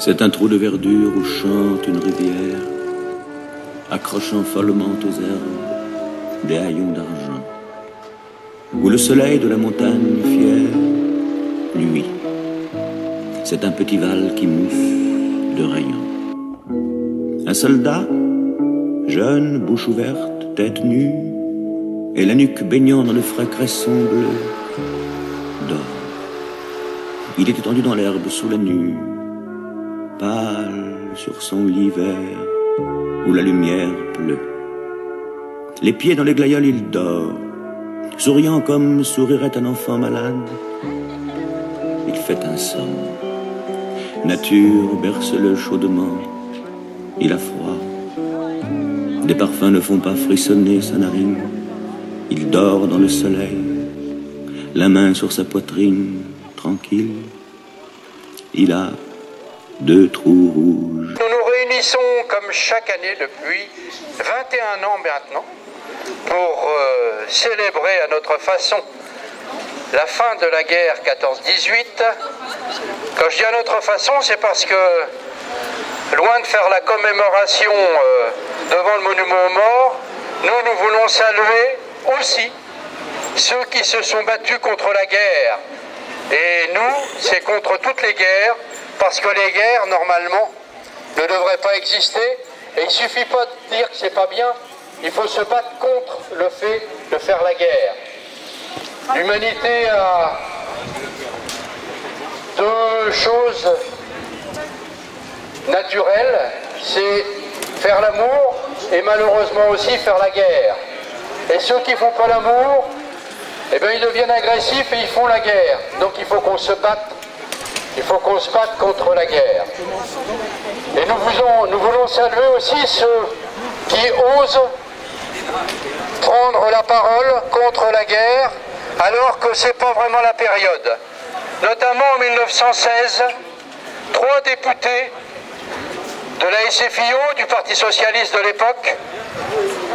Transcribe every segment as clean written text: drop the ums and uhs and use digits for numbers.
C'est un trou de verdure où chante une rivière, accrochant follement aux herbes des haillons d'argent, où le soleil de la montagne fière luit. C'est un petit val qui mousse de rayons. Un soldat, jeune, bouche ouverte, tête nue, et la nuque baignant dans le frais cresson bleu, dort. Il est étendu dans l'herbe sous la nue, pâle sur son lit vert où la lumière pleut. Les pieds dans les glaïeuls, il dort, souriant comme sourirait un enfant malade. Il fait un somme. Nature berce-le chaudement. Il a froid. Des parfums ne font pas frissonner sa narine. Il dort dans le soleil, la main sur sa poitrine, tranquille. Il a 2 trous rouges. Nous nous réunissons comme chaque année depuis 21 ans maintenant pour célébrer à notre façon la fin de la guerre 14-18. Quand je dis à notre façon, c'est parce que loin de faire la commémoration devant le monument aux morts, nous voulons saluer aussi ceux qui se sont battus contre la guerre. Et nous, c'est contre toutes les guerres, parce que les guerres, normalement, ne devraient pas exister. Et il ne suffit pas de dire que c'est pas bien, il faut se battre contre le fait de faire la guerre. L'humanité a 2 choses naturelles, c'est faire l'amour et malheureusement aussi faire la guerre. Et ceux qui ne font pas l'amour, eh bien, ils deviennent agressifs et ils font la guerre. Donc il faut qu'on se batte. Il faut qu'on se batte contre la guerre. Et nous voulons saluer aussi ceux qui osent prendre la parole contre la guerre alors que ce n'est pas vraiment la période. Notamment en 1916, 3 députés de la SFIO, du Parti Socialiste de l'époque,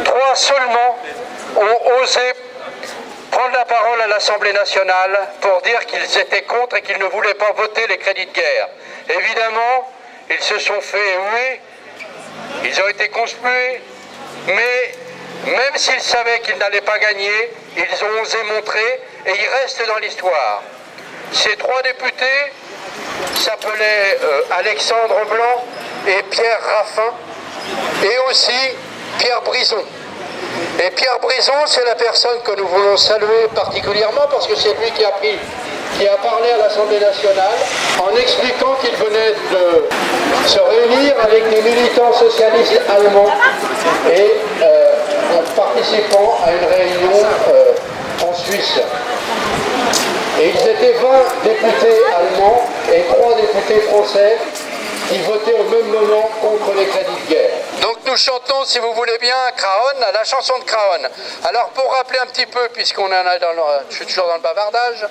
3 seulement ont osé prendre la parole à l'Assemblée nationale pour dire qu'ils étaient contre et qu'ils ne voulaient pas voter les crédits de guerre. Évidemment, ils se sont fait huer, ils ont été conspués, mais même s'ils savaient qu'ils n'allaient pas gagner, ils ont osé montrer et ils restent dans l'histoire. Ces 3 députés s'appelaient Alexandre Blanc et Pierre Raffin et aussi Pierre Brison. Et Pierre Brison, c'est la personne que nous voulons saluer particulièrement parce que c'est lui qui a parlé à l'Assemblée nationale en expliquant qu'il venait de se réunir avec des militants socialistes allemands et en participant à une réunion en Suisse. Et ils étaient 20 députés allemands et 3 députés français qui votaient au même moment contre les crédits de guerre. Donc nous chantons, si vous voulez bien, Craonne, la chanson de Craonne. Alors pour rappeler un petit peu, puisqu'on en a je suis toujours dans le bavardage,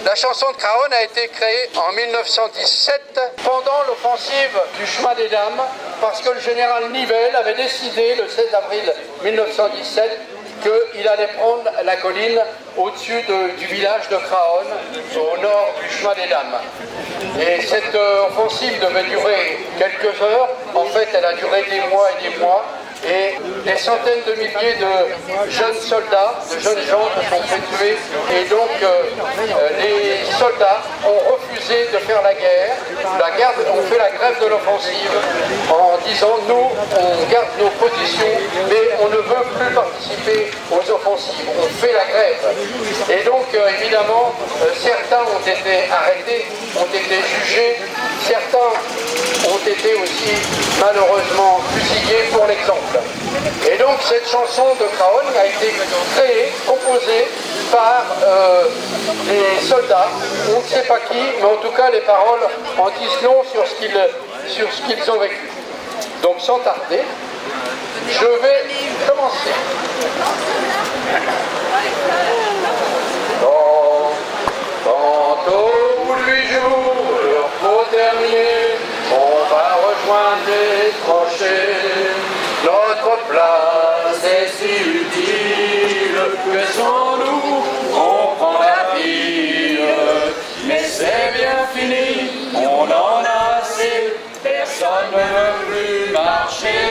la chanson de Craonne a été créée en 1917 pendant l'offensive du chemin des Dames, parce que le général Nivelle avait décidé le 16 avril 1917 qu'il allait prendre la colline au-dessus du village de Craonne, au nord du chemin des Dames. Et cette offensive devait durer quelques heures. En fait, elle a duré des mois et des mois. Et des centaines de milliers de jeunes soldats, de jeunes gens se sont fait tuer. Et donc, les soldats ont refusé de faire la guerre. On fait la grève de l'offensive en disant « Nous, on garde nos positions, mais on ne veut plus participer aux offensives. On fait la grève. » Et donc, évidemment, certains ont été arrêtés, ont été jugés. Certains ont été aussi, malheureusement, fusillés pour l'exemple. Et donc cette chanson de Craonne a été créée, composée par des soldats, on ne sait pas qui, mais en tout cas les paroles en disent long sur ce qu'ils ont vécu. Donc sans tarder, je vais commencer. Quand au bout de 8 jours, le repos terminé, on va rejoindre les tranchées. Notre place est si utile que sans nous, on prend la ville. Mais c'est bien fini, on en a assez. ne veut plus marcher.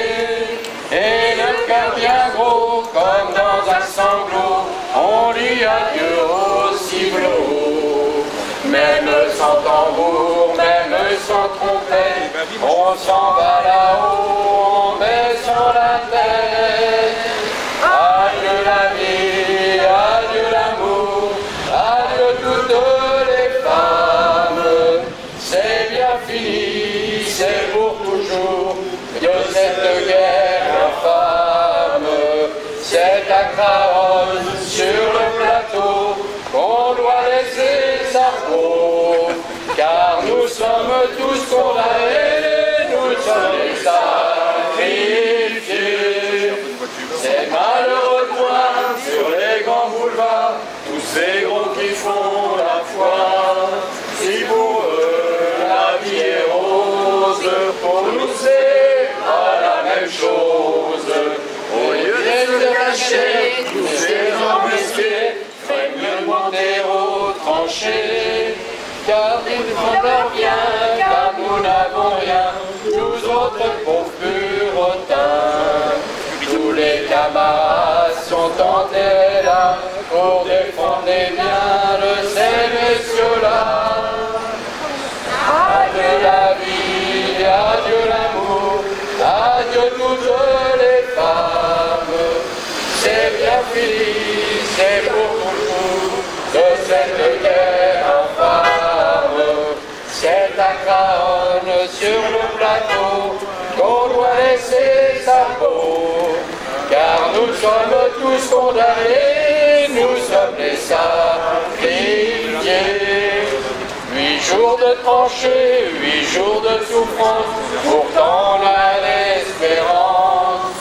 Et le cœur bien gros, comme dans un sanglot, on dit adieu au ciblot. Même sans tambour, même sans trompette, on s'en va là-haut, on baissant la tête. Adieu la vie, adieu l'amour, adieu toutes les femmes. C'est bien fini, c'est pour toujours, de cette guerre infâme. C'est à Craonne, sur le plateau, qu'on doit laisser sa peau. Car nous sommes tous condamnés, nous sommes les sacrifiés. C'est malheureux de voir sur les grands boulevards tous ces gros qui font la foi. Si pour eux la vie est rose, pour nous c'est pas la même chose. Au lieu de se cacher tous ces embusqués, ferait mieux monter au tranché. Car ils font leur bien, car nous n'avons rien, nous autres pauvres puritains. Tous les camarades sont enterrés là, pour défendre les biens de ces messieurs-là. Adieu la vie, adieu l'amour, adieu toutes les femmes. C'est bien fini, c'est pour toujours, de cette guerre infâme. C'est à Craonne, sur le plateau, qu'on doit laisser sa peau. Car nous sommes tous condamnés, nous sommes les sacrifiés. 8 jours de tranchées, 8 jours de souffrance, pourtant on a l'espérance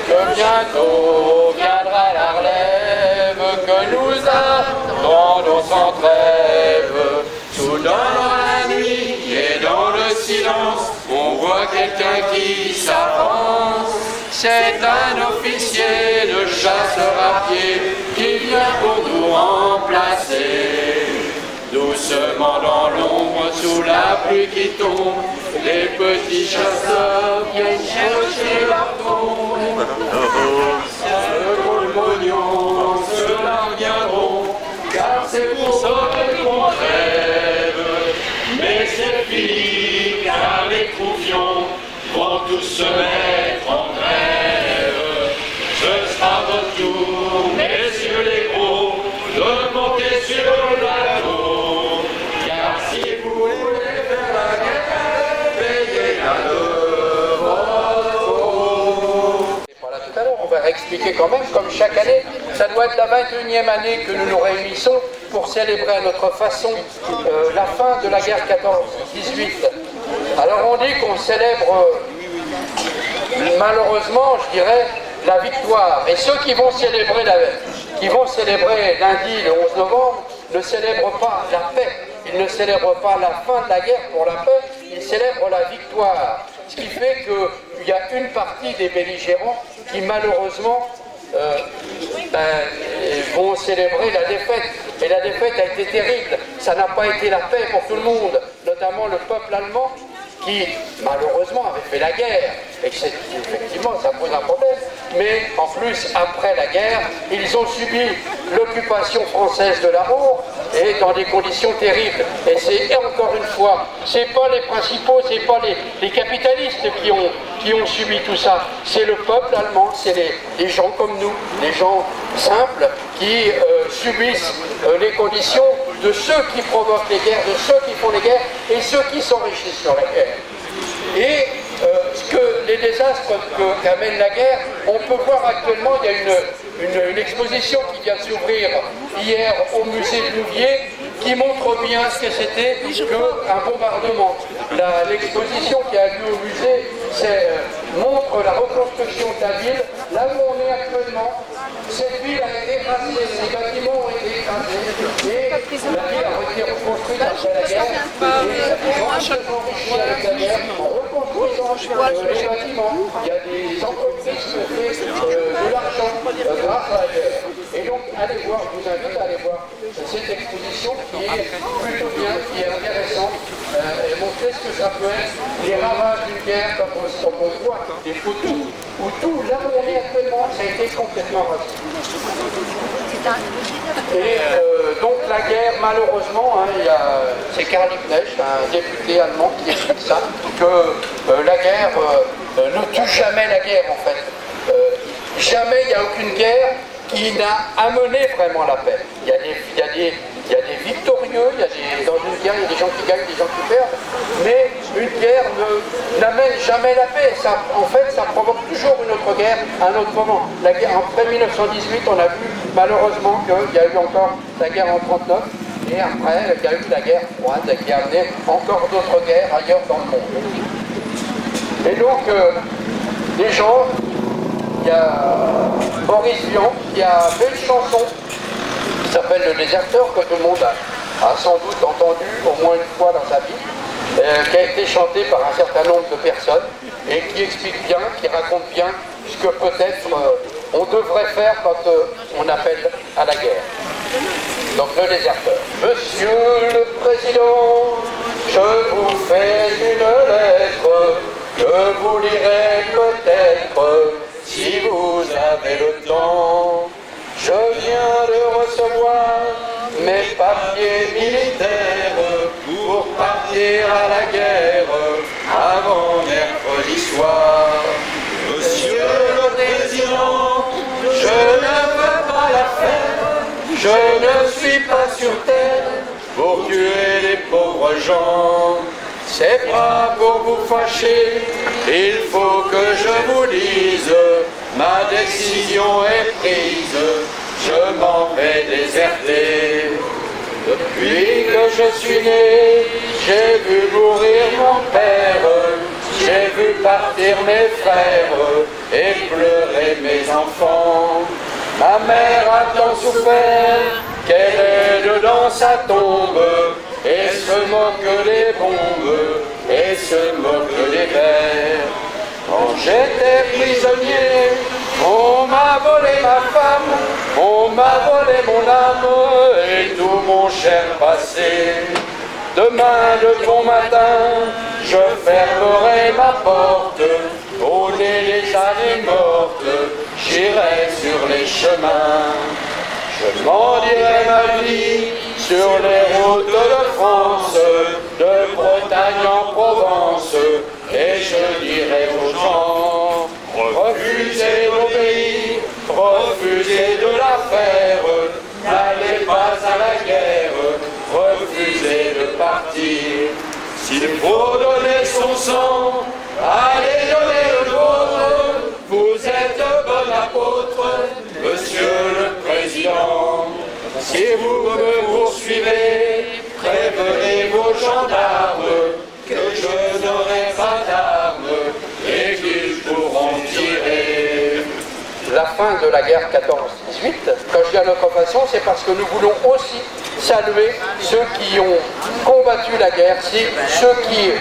que bientôt viendra la relève, que nous attendons sans trêve. Soudain dans la nuit et dans le silence, on voit quelqu'un qui s'avance. C'est un officier de chasseurs à pied qui vient pour nous remplacer. Doucement dans l'ombre, sous la pluie qui tombe, les petits chasseurs viennent chercher leur tombe. Ce gros pognon, ceux-là reviendront, car c'est pour ça qu'on rêve. Mais c'est fini, car les croupions vont tous se mettre en grève. Ce sera votre tour, messieurs les gros, de monter sur la tour. Car si vous voulez faire la guerre, payez-la de votre eau. Voilà, tout à l'heure, on va réexpliquer quand même, comme chaque année, ça doit être la 21e année que nous nous réunissons pour célébrer à notre façon la fin de la guerre 14-18. Alors on dit qu'on célèbre, malheureusement, je dirais, la victoire. Et ceux qui vont célébrer lundi, le 11 novembre, ne célèbrent pas la paix. Ils ne célèbrent pas la fin de la guerre pour la paix, ils célèbrent la victoire. Ce qui fait qu'il y a une partie des belligérants qui, malheureusement, vont célébrer la défaite. Et la défaite a été terrible. Ça n'a pas été la paix pour tout le monde, notamment le peuple allemand qui, malheureusement, avait fait la guerre. Et que effectivement, ça pose un problème. Mais en plus, après la guerre, ils ont subi l'occupation française de la Ruhr et dans des conditions terribles. Et c'est encore une fois, c'est pas les principaux, c'est pas les capitalistes qui ont subi tout ça. C'est le peuple allemand, c'est les gens comme nous, les gens simples qui subissent les conditions de ceux qui provoquent les guerres, de ceux qui font les guerres et ceux qui s'enrichissent sur la guerre. Et les désastres qu'amène la guerre, on peut voir actuellement, il y a une exposition qui vient de s'ouvrir hier au musée de Louviers qui montre bien ce que c'était qu'un bombardement. L'exposition qui a lieu au musée montre la reconstruction de la ville, là où on est actuellement. Cette ville a été écrasée, les bâtiments ont été écrasés, et la ville a été reconstruite après la guerre. Et les gens se sont enrichis avec la guerre en reconstruisant les bâtiments. Il y a des entreprises qui ont fait de l'argent grâce à la guerre. Et donc, allez voir, je vous invite à aller voir cette exposition qui est plutôt bien, qui est intéressante, et montrer ce que ça peut être, les ravages d'une guerre. guerre, quand on voit des photos où tout, là où on est actuellement, ça a été complètement rasé. Et donc la guerre, malheureusement, hein, c'est Karl Liebknecht, un député allemand, qui explique ça, que la guerre ne tue jamais la guerre en fait. Jamais il n'y a aucune guerre qui n'a amené vraiment la paix. Il y a des victorieux, dans une guerre il y a des gens qui gagnent, des gens qui perdent, mais une guerre n'amène jamais la paix. Ça, en fait, ça provoque toujours une autre guerre à un autre moment. La guerre, après 1918, on a vu malheureusement qu'il y a eu encore la guerre en 1939, et après il y a eu la guerre froide qui a amené encore d'autres guerres ailleurs dans le monde. Et donc, les gens, il y a Boris Vian qui a fait une chanson qui s'appelle Le Déserteur, que tout le monde a sans doute entendu au moins une fois dans sa vie, qui a été chantée par un certain nombre de personnes et qui explique bien, qui raconte bien ce que peut-être on devrait faire quand on appelle à la guerre. Donc Le Déserteur. Monsieur le Président, je vous fais une lettre que vous lirez peut-être si vous avez le temps. Je viens de recevoir mes papiers militaires pour partir à la guerre avant mercredi soir. Monsieur le Président, je ne veux pas la faire, je ne suis pas sur terre pour tuer les pauvres gens. C'est pas pour vous fâcher, il faut que je vous dise, ma décision est prise, je m'en vais déserter. Depuis que je suis né, j'ai vu mourir mon père, j'ai vu partir mes frères et pleurer mes enfants. Ma mère a tant souffert qu'elle est dedans sa tombe, et se moque des bombes, et se moque des vers. Quand j'étais prisonnier, on m'a volé ma femme, on m'a volé mon âme, et tout mon cher passé. Demain de bon matin, je fermerai ma porte, au nez des années mortes, j'irai sur les chemins. Je m'en dirai ma vie sur les routes de France, de Bretagne en Provence, et je dirai aux gens, refusez vos pays, refusez de la faire, n'allez pas à la guerre, refusez de partir. S'il faut donner son sang, allez donner le vôtre, vous êtes bon apôtre, monsieur le Président. Si vous me poursuivez, prévenez vos gendarmes que je n'aurai pas d'armes et qu'ils pourront tirer. La fin de la guerre 14-18, quand je dis à notre façon, c'est parce que nous voulons aussi saluer ceux qui ont combattu la guerre, ceux qui,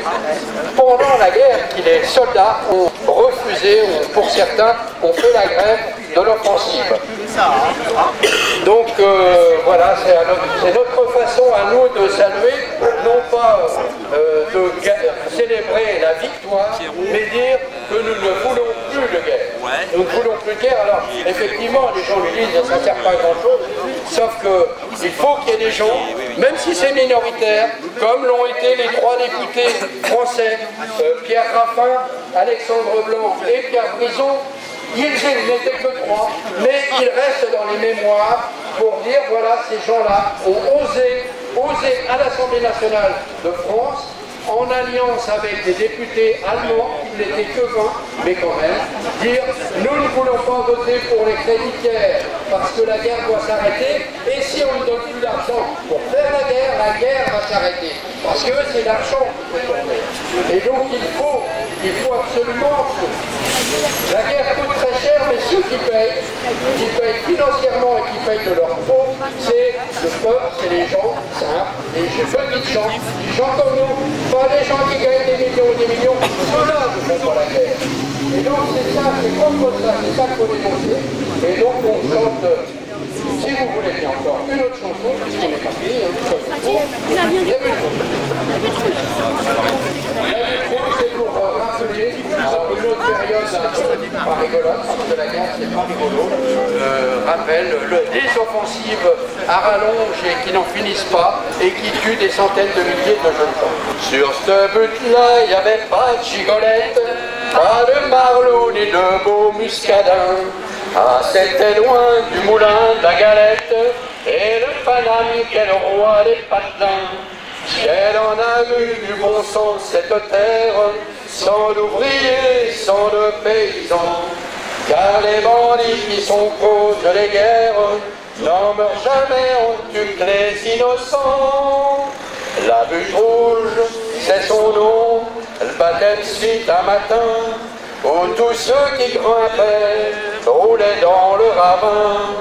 pendant la guerre, qui les soldats ont refusé, ou pour certains, ont fait la grève de l'offensive. Donc voilà, c'est notre façon à nous de saluer, non pas de célébrer la victoire, mais dire que nous ne voulons plus de guerre. Nous ne voulons plus de guerre. Alors effectivement, les gens lui disent ça ne sert pas à grand chose, sauf qu'il faut qu'il y ait des gens, même si c'est minoritaire, comme l'ont été les 3 députés français, Pierre Raffin, Alexandre Blanc et Pierre Brison. Ils n'étaient que 3, mais ils restent dans les mémoires pour dire, voilà, ces gens-là ont osé à l'Assemblée nationale de France, en alliance avec des députés allemands, qui n'étaient que 20, mais quand même, dire, nous ne voulons pas voter pour les créditières, parce que la guerre doit s'arrêter, et si on ne donne plus d'argent pour faire la guerre va s'arrêter, parce que c'est l'argent qui fait tourner. Et donc il faut absolument que la guerre coûte très cher, mais ceux qui payent financièrement et qui payent de leur peau, c'est le peuple, c'est les gens simples, les petits gens, des gens comme nous, pas des gens qui gagnent des millions et des millions, ceux-là ne font pas la guerre. Et donc c'est ça, c'est contre ça, c'est ça qu'il faut dénoncer. Et donc on chante, si vous voulez bien encore, une autre chanson, puisqu'on est parti, c'est pour rappeler offensives à rallonge et qui n'en finissent pas et qui tuent des centaines de milliers de jeunes gens. Sur ce but-là, il n'y avait pas de gigolette, pas de marlot ni de beau muscadin. Ah, c'était loin du moulin de la galette et le Paname qu'est le roi des patelins. Si elle en a eu du bon sens cette terre, sans d'ouvriers, sans de paysans, car les bandits qui sont cause des guerres n'en meurent jamais, on tue que les innocents. La butte rouge, c'est son nom, le baptême suite un matin, où tous ceux qui grimpaient roulaient dans le ravin.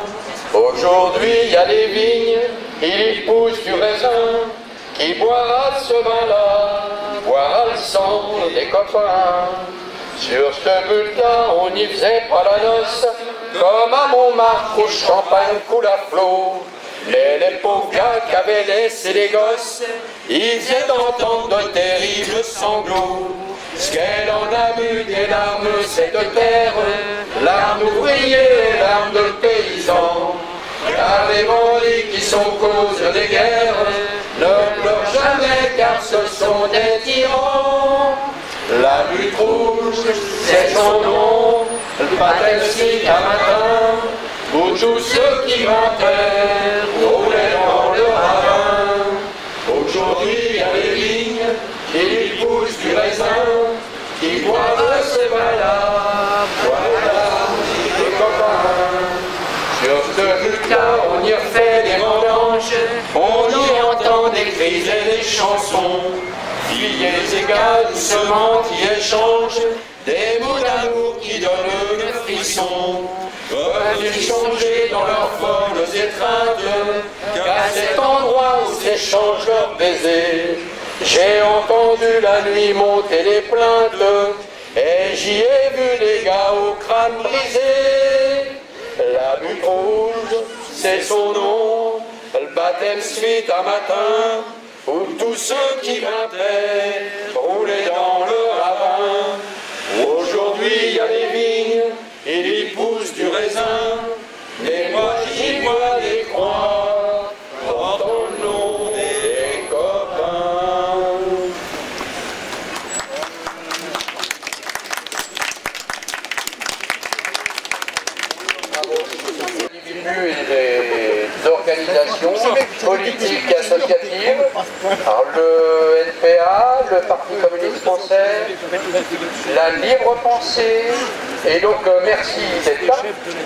Aujourd'hui, il y a des vignes, il y pousse du raisin, qui boira ce vin-là, boira le sang des copains. Sur ce but-là, on n'y faisait pas la noce, comme à Montmartre où le champagne coule à flot. Mais les pauvres gars qui avaient laissé les gosses, ils faisaient d'entendre de terribles sanglots. Ce qu'elle en a bu des larmes, cette terre, larmes d'ouvriers, larmes de paysans. Car les bandits qui sont cause des guerres ne pleurent jamais car ce sont des tyrans. La butte rouge, c'est son nom, le baptême suite un matin, où tous ceux qui grimpaient roulaient dans le ravin. Aujourd'hui, il y a des vignes, qui poussent du raisin, qui boivent ces vins-là, voilà, les copains. Sur ce but-là, on y refait des vendanges, on y entend des cris et des chansons. Filles et gars doucement qui échangent des mots d'amour qui donnent le frisson. Peuvent-ils changer dans leurs folles étreintes qu'à cet endroit où s'échangent leurs baisers? J'ai entendu la nuit monter les plaintes et j'y ai vu des gars au crâne brisé. La butte rouge, c'est son nom, le baptême suite un matin, où tous ceux qui grimpaient roulaient dans le ravin. Aujourd'hui, il y a des vignes, il y pousse du raisin, et moi j'y vois des croix, portant le nom des copains. Et des organisations politiques et associatives, alors le NPA, le Parti communiste français, la Libre Pensée, et donc merci d'être là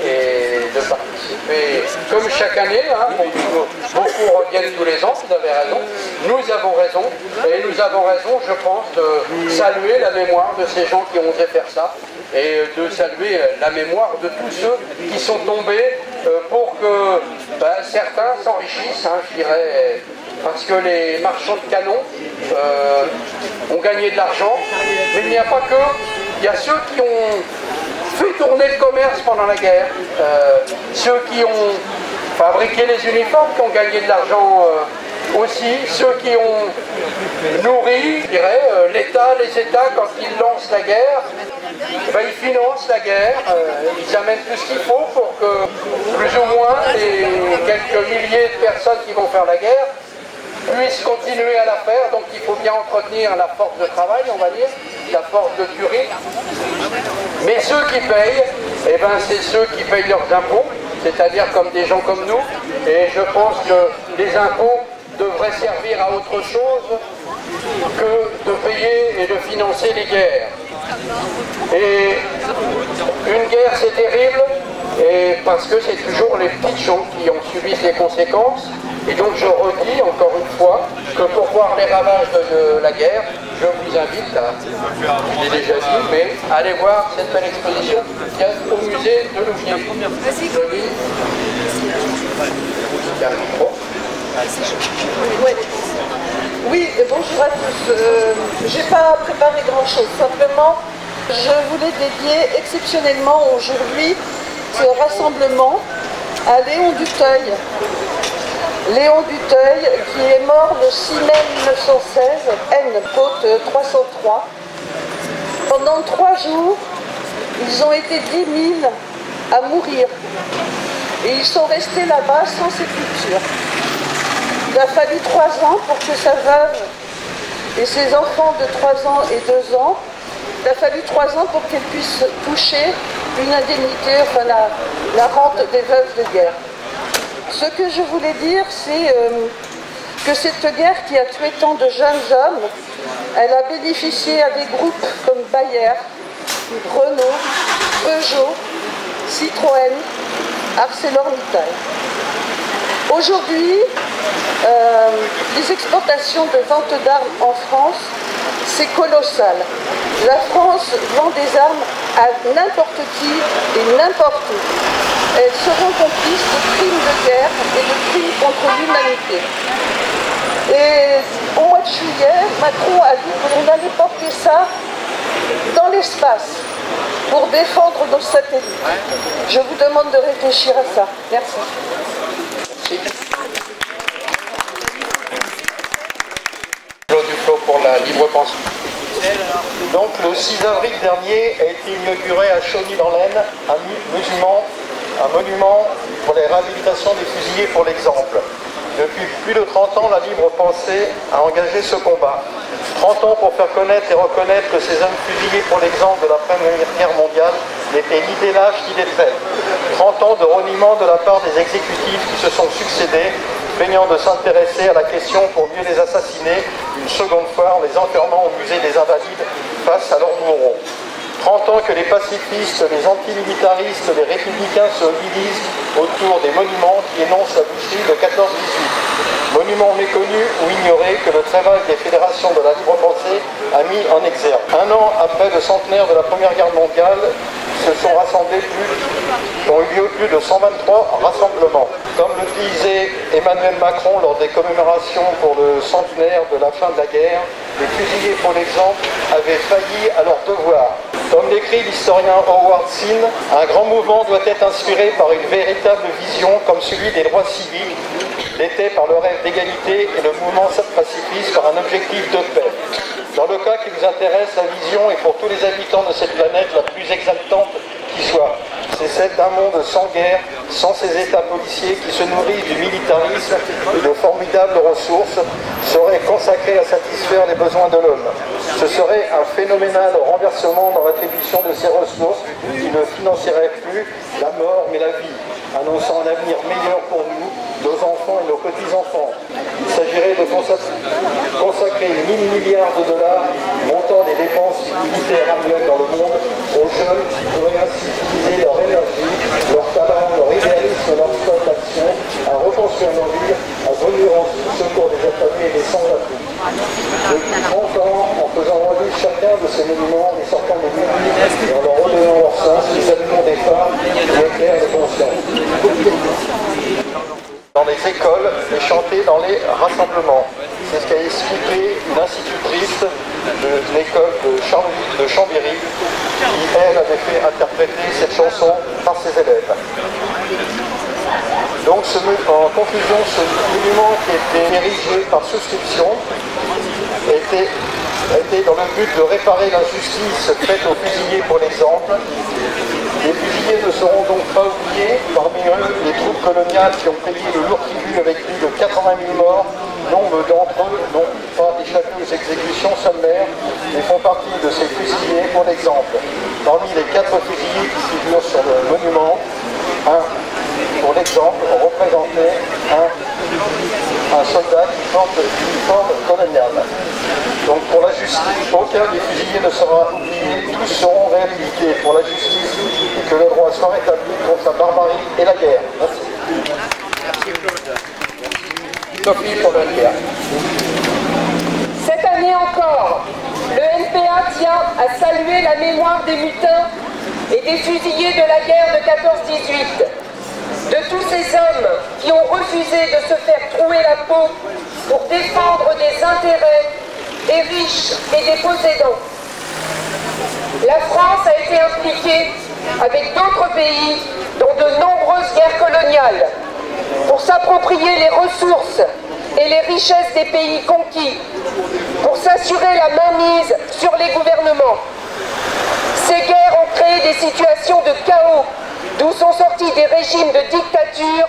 et de participer comme chaque année, hein, beaucoup reviennent tous les ans, vous avez raison, nous avons raison, et nous avons raison, je pense, de saluer la mémoire de ces gens qui ont osé faire ça, et de saluer la mémoire de tous ceux qui sont tombés pour que certains s'enrichissent, hein, je dirais, parce que les marchands de canons ont gagné de l'argent, mais il n'y a pas que, il y a ceux qui ont fait tourner le commerce pendant la guerre, ceux qui ont fabriqué les uniformes, qui ont gagné de l'argent aussi, ceux qui ont nourri, je dirais, l'État, les États, quand ils lancent la guerre, ils financent la guerre, ils amènent tout ce qu'il faut pour que plus ou moins les quelques milliers de personnes qui vont faire la guerre puissent continuer à la faire. Donc il faut bien entretenir la force de travail, on va dire, la force de tuerie. Mais ceux qui payent, c'est ceux qui payent leurs impôts, c'est-à-dire comme des gens comme nous. Et je pense que les impôts devraient servir à autre chose que de payer et de financer les guerres. Et une guerre, c'est terrible, et parce que c'est toujours les petites gens qui en subissent les conséquences. Et donc je redis encore une fois que pour voir les ravages de la guerre, je vous invite à, je l'ai déjà dit, mais allez voir cette belle exposition qui est au musée de Louviers. Oui, bonjour à tous. J'ai pas préparé grand chose, simplement je voulais dédier exceptionnellement aujourd'hui ce rassemblement à Léon Duteuil. Léon Duteuil qui est mort le 6 mai 1916, N, côte 303. Pendant 3 jours, ils ont été 10 000 à mourir. Et ils sont restés là-bas sans sépulture. Il a fallu 3 ans pour que sa veuve et ses enfants de 3 ans et 2 ans, il a fallu 3 ans pour qu'elles puissent toucher une indemnité, enfin la rente des veuves de guerre. Ce que je voulais dire, c'est que cette guerre qui a tué tant de jeunes hommes, elle a bénéficié à des groupes comme Bayer, Renault, Peugeot, Citroën, ArcelorMittal. Aujourd'hui, les exportations de vente d'armes en France, c'est colossal. La France vend des armes à n'importe qui et n'importe où. Elles seront complices de crimes de guerre et de crimes contre l'humanité. Et au mois de juillet, Macron a dit que l'on allait porter ça dans l'espace pour défendre nos satellites. Je vous demande de réfléchir à ça. Merci. Claude Duflo pour la libre pensée. Donc le 6 avril dernier a été inauguré à Chauny-dans-l'Aisne un monument pour la réhabilitation des fusillés pour l'exemple. Depuis plus de 30 ans, la libre pensée a engagé ce combat. 30 ans pour faire connaître et reconnaître que ces hommes fusillés pour l'exemple de la Première Guerre mondiale n'étaient ni des lâches ni des traîtres. 30 ans de reniement de la part des exécutifs qui se sont succédés, feignant de s'intéresser à la question pour mieux les assassiner une seconde fois en les enfermant au musée des Invalides face à leurs bourreaux. 30 ans que les pacifistes, les antimilitaristes, les républicains se mobilisent autour des monuments qui énoncent la boucherie de 14-18. Monuments méconnus ou ignorés que le travail des fédérations de la libre pensée a mis en exergue. 1 an après le centenaire de la Première Guerre mondiale, se sont rassemblés ont eu lieu plus de 123 rassemblements. Comme le disait Emmanuel Macron lors des commémorations pour le centenaire de la fin de la guerre, les fusillés pour l'exemple avaient failli à leur devoir. Comme l'écrit l'historien Howard Zinn, un grand mouvement doit être inspiré par une véritable vision comme celui des droits civiques, l'était par le rêve d'égalité et le mouvement pacifiste par un objectif de paix. Dans le cas qui nous intéresse, la vision est pour tous les habitants de cette planète la plus exaltante qui soit. C'est celle d'un monde sans guerre, sans ces états policiers qui se nourrissent du militarisme et de formidables ressources, seraient consacrés à satisfaire les besoins de l'homme. Ce serait un phénoménal renversement dans l'attribution de ces ressources qui ne financierait plus la mort mais la vie, annonçant un avenir meilleur pour nous, nos enfants et nos petits-enfants. Il s'agirait de consacrer 1000 milliards de dollars, montant des dépenses militaires annuelles dans le monde, aux jeunes qui pourraient ainsi utiliser leur énergie, leur talent, leur idéalisme, leur stock d'action, à reconstruire nos villes, à venir en secours des affamés et des sans-abri. Depuis 30 ans, en faisant revivre chacun de ces monuments, les sortant des murs et en leur redonnant leur sens, nous allumons des phares qui éclairent les consciences. Dans les écoles et chanter dans les rassemblements. C'est ce qu'a expliqué une institutrice de l'école de Chambéry qui, elle, avait fait interpréter cette chanson par ses élèves. Donc, en conclusion, ce monument qui était érigé par souscription était dans le but de réparer l'injustice faite aux fusillés pour l'exemple. Les fusillés ne seront donc pas oubliés, parmi eux les troupes coloniales qui ont payé le lourd tribut avec plus de 80 000 morts. Nombre d'entre eux n'ont pas échappé aux exécutions sommaires et font partie de ces fusillés pour l'exemple. Parmi les 4 fusillés qui figurent sur le monument, un, pour l'exemple, représentait un soldat qui porte l'uniforme colonial. Donc pour la justice, aucun des fusillés ne sera oublié, tous seront réhabilités pour la justice et que le droit soit rétabli contre la barbarie et la guerre. Merci. Sophie pour la guerre. Cette année encore, le NPA tient à saluer la mémoire des mutins et des fusillés de la guerre de 14-18. De tous ces hommes qui ont refusé de se faire trouer la peau pour défendre des intérêts des riches et des possédants. La France a été impliquée avec d'autres pays dans de nombreuses guerres coloniales pour s'approprier les ressources et les richesses des pays conquis, pour s'assurer la mainmise sur les gouvernements. Ces guerres ont créé des situations de chaos d'où sont sortis sortie des régimes de dictature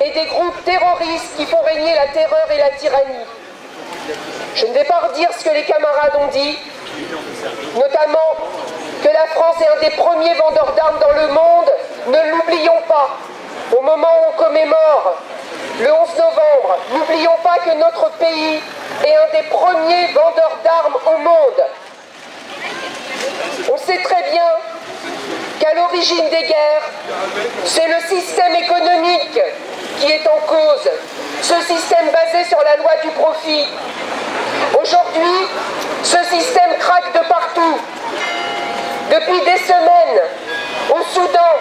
et des groupes terroristes qui font régner la terreur et la tyrannie. Je ne vais pas redire ce que les camarades ont dit, notamment que la France est un des premiers vendeurs d'armes dans le monde. Ne l'oublions pas. Au moment où on commémore le 11 novembre, n'oublions pas que notre pays est un des premiers vendeurs d'armes au monde. On sait très bien qu'à l'origine des guerres, c'est le système économique qui est en cause, ce système basé sur la loi du profit. Aujourd'hui, ce système craque de partout. Depuis des semaines, au Soudan,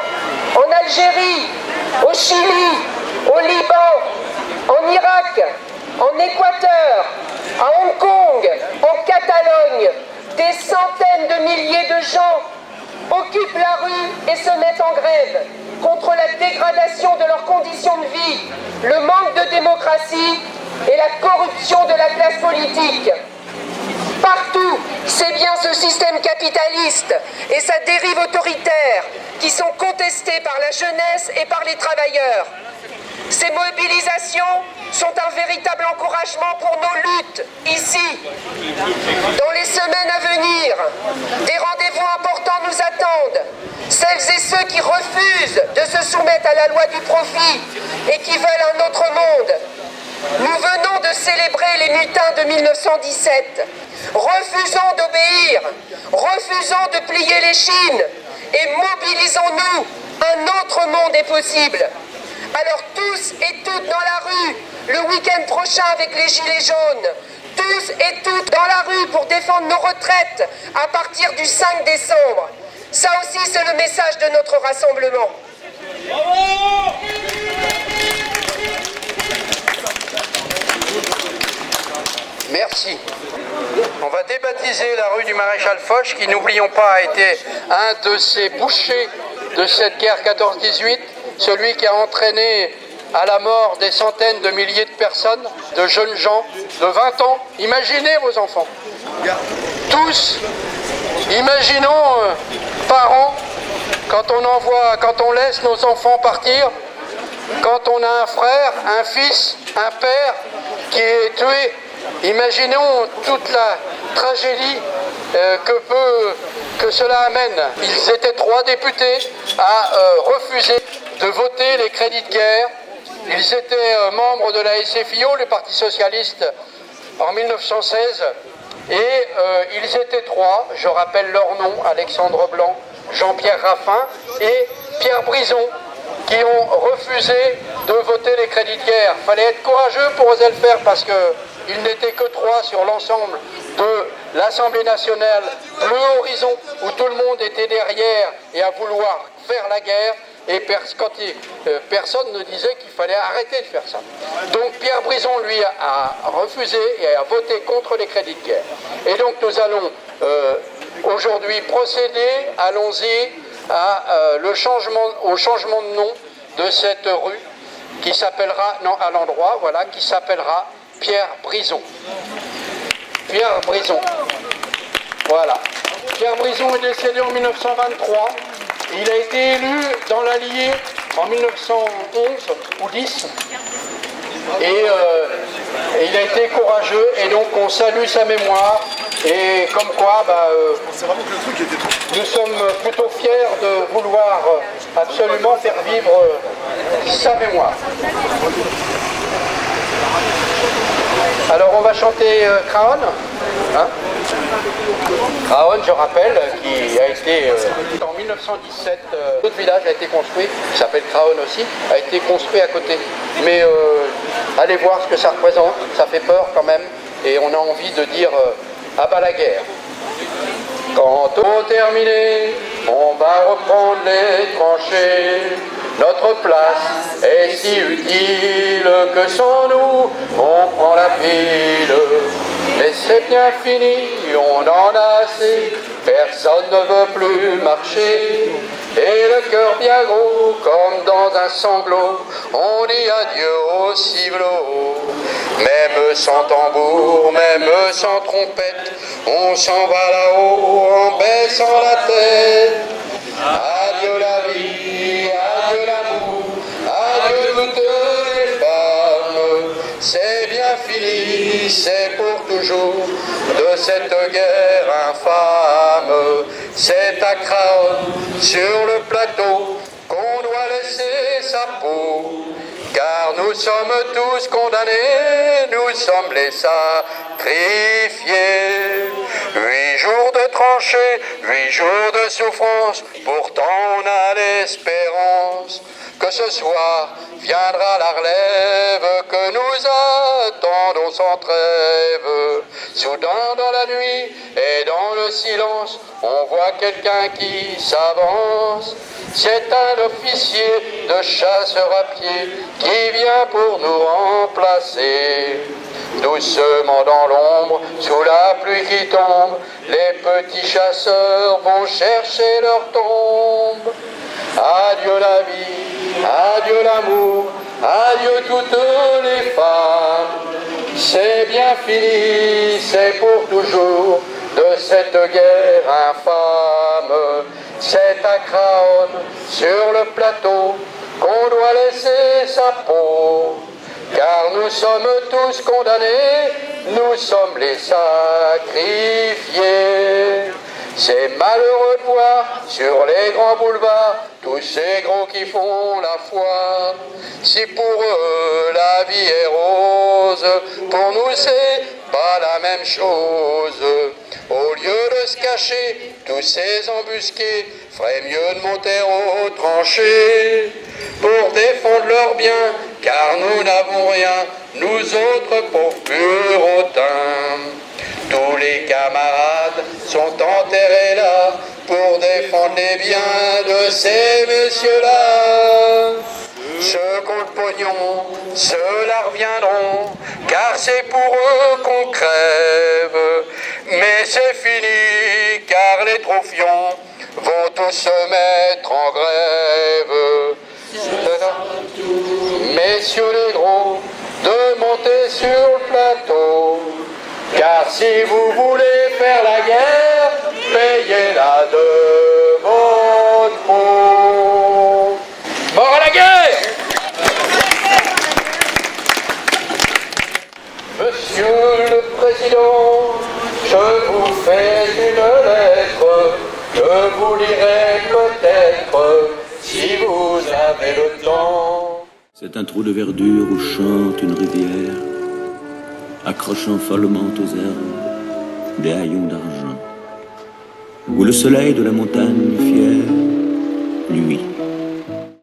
en Algérie, au Chili, au Liban, en Irak, en Équateur, à Hong Kong, en Catalogne, des centaines de milliers de gens occupent la rue et se mettent en grève contre la dégradation de leurs conditions de vie, le manque de démocratie et la corruption de la classe politique. Partout, c'est bien ce système capitaliste et sa dérive autoritaire qui sont contestés par la jeunesse et par les travailleurs. Ces mobilisations sont un véritable encouragement pour nos luttes, ici. Dans les semaines à venir, des rendez-vous importants nous attendent. Celles et ceux qui refusent de se soumettre à la loi du profit et qui veulent un autre monde. Nous venons de célébrer les mutins de 1917. Refusons d'obéir, refusons de plier les chines et mobilisons-nous. Un autre monde est possible. Alors tous et toutes dans la rue, le week-end prochain avec les Gilets jaunes, tous et toutes dans la rue pour défendre nos retraites à partir du 5 décembre. Ça aussi c'est le message de notre rassemblement. Bravo! Merci. On va débaptiser la rue du Maréchal Foch, qui, n'oublions pas, a été un de ces bouchers de cette guerre 14-18, celui qui a entraîné à la mort des centaines de milliers de personnes, de jeunes gens de 20 ans. Imaginez vos enfants. Tous, imaginons, parents, quand on laisse nos enfants partir, quand on a un frère, un fils, un père qui est tué. Imaginons toute la tragédie que cela amène. Ils étaient 3 députés à refuser de voter les crédits de guerre. Ils étaient membres de la SFIO, le Parti Socialiste, en 1916. Et ils étaient 3, je rappelle leur nom, Alexandre Blanc, Jean-Pierre Raffin et Pierre Brison, qui ont refusé de voter les crédits de guerre. Il fallait être courageux pour oser le faire parce qu'ils n'étaient que 3 sur l'ensemble de l'Assemblée nationale, bleu horizon, où tout le monde était derrière et à vouloir faire la guerre. Et personne ne disait qu'il fallait arrêter de faire ça. Donc Pierre Brison, lui, a refusé et a voté contre les crédits de guerre. Et donc nous allons aujourd'hui procéder, allons-y, au changement de nom de cette rue qui s'appellera, à l'endroit, voilà, qui s'appellera Pierre Brison. Pierre Brison. Voilà. Pierre Brison est décédé en 1923. Il a été élu dans l'Allier en 1911 ou 10. Et il a été courageux et donc on salue sa mémoire. Et comme quoi, nous sommes plutôt fiers de vouloir absolument faire vivre sa mémoire. Alors on va chanter Craon. Hein, Craon, je rappelle, qui a été en 1917, notre village a été construit, qui s'appelle Craon aussi, a été construit à côté. Mais allez voir ce que ça représente, ça fait peur quand même, et on a envie de dire à bas la guerre. Quand on terminé, on va reprendre les tranchées. Notre place est si utile que sans nous, on prend la pile. Mais c'est bien fini, on en a assez, personne ne veut plus marcher. Et le cœur bien gros, comme dans un sanglot, on dit adieu au ciblot. Même sans tambour, même sans trompette, on s'en va là-haut en baissant la tête. Adieu la vie, adieu l'amour. finissait pour toujours de cette guerre infâme. C'est à Craonne, sur le plateau, qu'on doit laisser sa peau. Car nous sommes tous condamnés, nous sommes les sacrifiés. 8 jours de tranchées, 8 jours de souffrance, pourtant on a l'espérance que ce soir viendra la relève, que nous attendons sans trêve. Soudain dans la nuit et dans le silence, on voit quelqu'un qui s'avance. C'est un officier de chasseur à pied qui vient pour nous remplacer. Doucement dans l'ombre, sous la pluie qui tombe, les petits chasseurs vont chercher leur tombe. Adieu la vie, adieu l'amour, adieu toutes les femmes. C'est bien fini, c'est pour toujours, de cette guerre infâme. C'est à Craonne, sur le plateau, qu'on doit laisser sa peau. Car nous sommes tous condamnés, nous sommes les sacrifiés. C'est malheureux de voir sur les grands boulevards tous ces gros qui font la foire. Si pour eux la vie est rose, pour nous c'est pas la même chose. Au lieu de se cacher, tous ces embusqués feraient mieux de monter aux tranchées pour défendre leurs biens, car nous n'avons rien, nous autres pauvres purotins. Tous les camarades sont enterrés là pour défendre les biens de ces messieurs-là. Ceux qui ont le pognon, ceux-là reviendront, car c'est pour eux qu'on crève. Mais c'est fini, car les troufions vont tous se mettre en grève. Messieurs les gros, de monter sur le plateau, car si vous voulez faire la guerre, payez-la de votre peau. Mort à la guerre! Monsieur le Président, je vous fais une lettre, je vous lirai peut-être si vous avez le temps. C'est un trou de verdure où chante une rivière, accrochant follement aux herbes des haillons d'argent, où le soleil de la montagne fière